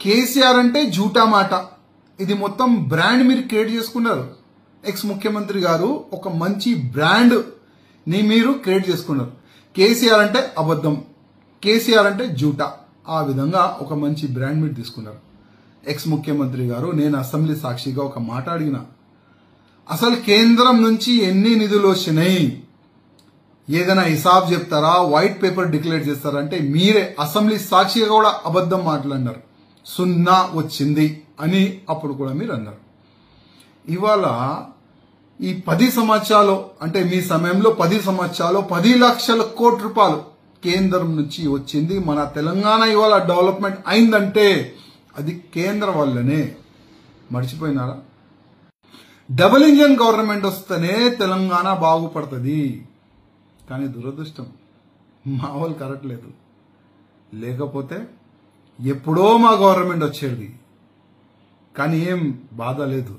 కేసీఆర్ అంటే జూటా మాట. ఇది మొత్తం బ్రాండ్ మీరు క్రియేట్ చేసుకున్నారు. ఎక్స్ ముఖ్యమంత్రి గారు ఒక మంచి బ్రాండ్ ని మీరు క్రియేట్ చేసుకున్నారు. కేసీఆర్ అంటే అబద్ధం, కేసీఆర్ అంటే జూటా, ఆ విధంగా ఒక మంచి బ్రాండ్ మీరు తీసుకున్నారు. ఎక్స్ ముఖ్యమంత్రి గారు, నేను అసెంబ్లీ సాక్షిగా ఒక మాట అడిగిన, అసలు కేంద్రం నుంచి ఎన్ని నిధులు వచ్చినాయి, ఏదైనా హిసాబ్ చెప్తారా, వైట్ పేపర్ డిక్లేర్ చేస్తారా అంటే మీరే అసెంబ్లీ సాక్షిగా కూడా అబద్ధం మాట్లాడినారు. 0 వచ్చింది అని అప్పుడు కూడా మీరు అన్నారు. ఇవాళ ఈ 10 సంవత్సరాలు అంటే మీ సమయంలో 10 సంవత్సరాలు 10 లక్షల కోట్ల రూపాయలు కేంద్రం నుంచి వచ్చింది. మన తెలంగాణ ఇవాళ డెవలప్మెంట్ అయిందంటే అది కేంద్రం వల్లనే. మర్చిపోయినారా? డబుల్ ఇంజన్ గవర్నమెంట్ వస్తేనే తెలంగాణ బాగుపడుతుంది. కానీ దురదృష్టం మా వాళ్ళు కరెక్ట్ లేదు. లేకపోతే ఎప్పుడో మా గవర్నమెంట్ వచ్చేది. కానీ ఏం బాధ లేదు.